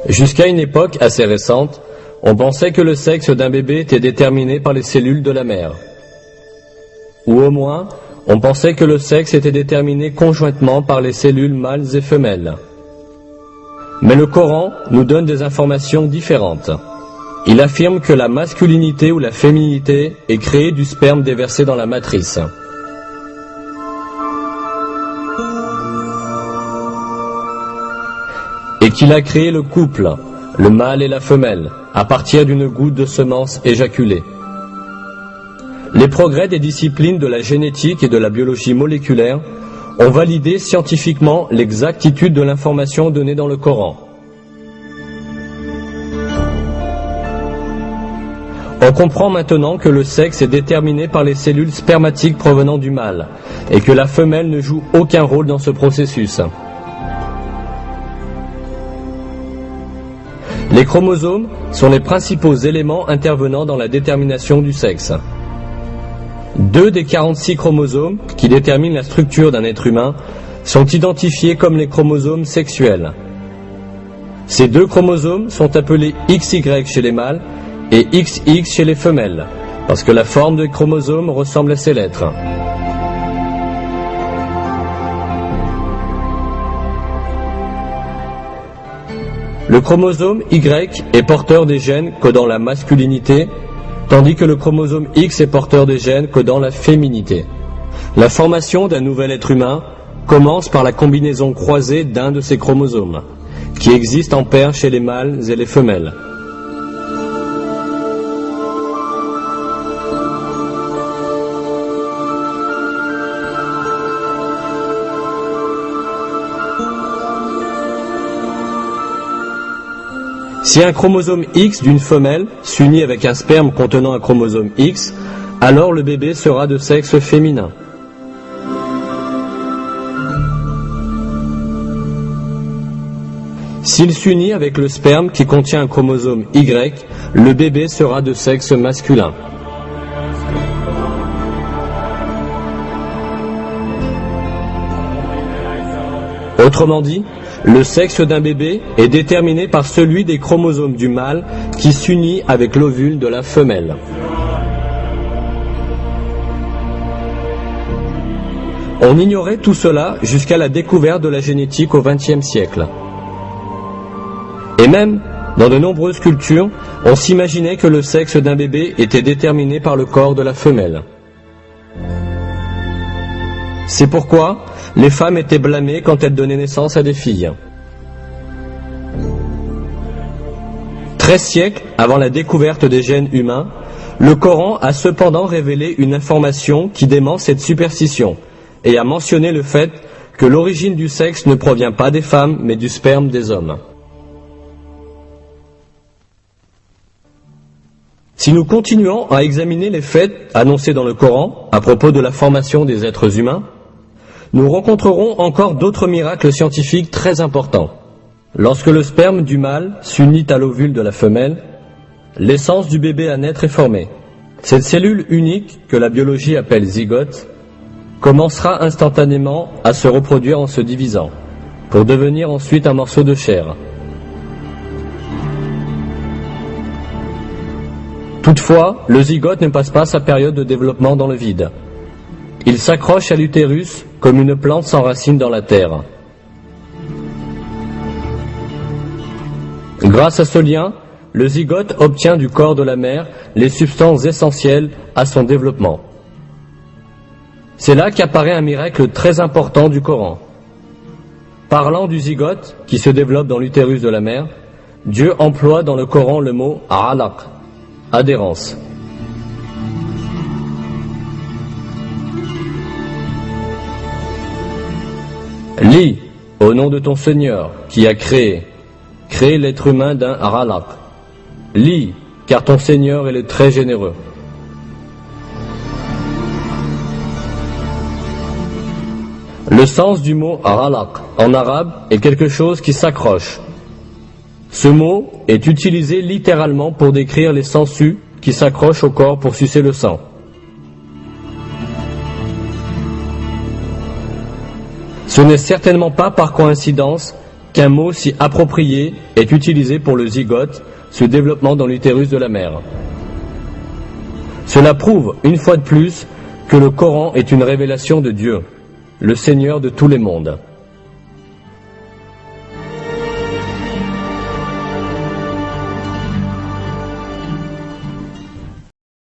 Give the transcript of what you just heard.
Jusqu'à une époque assez récente, on pensait que le sexe d'un bébé était déterminé par les cellules de la mère. Ou au moins, on pensait que le sexe était déterminé conjointement par les cellules mâles et femelles. Mais le Coran nous donne des informations différentes. Il affirme que la masculinité ou la féminité est créée du sperme déversé dans la matrice. Et qu'il a créé le couple, le mâle et la femelle, à partir d'une goutte de semence éjaculée. Les progrès des disciplines de la génétique et de la biologie moléculaire ont validé scientifiquement l'exactitude de l'information donnée dans le Coran. On comprend maintenant que le sexe est déterminé par les cellules spermatiques provenant du mâle, et que la femelle ne joue aucun rôle dans ce processus. Les chromosomes sont les principaux éléments intervenant dans la détermination du sexe. 2 des 46 chromosomes qui déterminent la structure d'un être humain sont identifiés comme les chromosomes sexuels. Ces 2 chromosomes sont appelés XY chez les mâles et XX chez les femelles, parce que la forme des chromosomes ressemble à ces lettres. Le chromosome Y est porteur des gènes codant la masculinité, tandis que le chromosome X est porteur des gènes codant la féminité. La formation d'un nouvel être humain commence par la combinaison croisée d'un de ces chromosomes, qui existe en paire chez les mâles et les femelles. Si un chromosome X d'une femelle s'unit avec un sperme contenant un chromosome X, alors le bébé sera de sexe féminin. S'il s'unit avec le sperme qui contient un chromosome Y, le bébé sera de sexe masculin. Autrement dit, le sexe d'un bébé est déterminé par celui des chromosomes du mâle qui s'unit avec l'ovule de la femelle. On ignorait tout cela jusqu'à la découverte de la génétique au XXe siècle. Et même, dans de nombreuses cultures, on s'imaginait que le sexe d'un bébé était déterminé par le corps de la femelle. C'est pourquoi les femmes étaient blâmées quand elles donnaient naissance à des filles. 13 siècles avant la découverte des gènes humains, le Coran a cependant révélé une information qui dément cette superstition et a mentionné le fait que l'origine du sexe ne provient pas des femmes mais du sperme des hommes. Si nous continuons à examiner les faits annoncés dans le Coran à propos de la formation des êtres humains, nous rencontrerons encore d'autres miracles scientifiques très importants. Lorsque le sperme du mâle s'unit à l'ovule de la femelle, l'essence du bébé à naître est formée. Cette cellule unique, que la biologie appelle zygote, commencera instantanément à se reproduire en se divisant, pour devenir ensuite un morceau de chair. Toutefois, le zygote ne passe pas sa période de développement dans le vide. Il s'accroche à l'utérus comme une plante s'enracine dans la terre. Grâce à ce lien, le zygote obtient du corps de la mère les substances essentielles à son développement. C'est là qu'apparaît un miracle très important du Coran. Parlant du zygote qui se développe dans l'utérus de la mère, Dieu emploie dans le Coran le mot « alaq », adhérence. Lis, au nom de ton Seigneur, qui a créé l'être humain d'un alaq. Lis, car ton Seigneur est le très généreux. Le sens du mot alaq en arabe est quelque chose qui s'accroche. Ce mot est utilisé littéralement pour décrire les sangsues qui s'accrochent au corps pour sucer le sang. Ce n'est certainement pas par coïncidence qu'un mot si approprié est utilisé pour le zygote, ce développement dans l'utérus de la mère. Cela prouve, une fois de plus, que le Coran est une révélation de Dieu, le Seigneur de tous les mondes.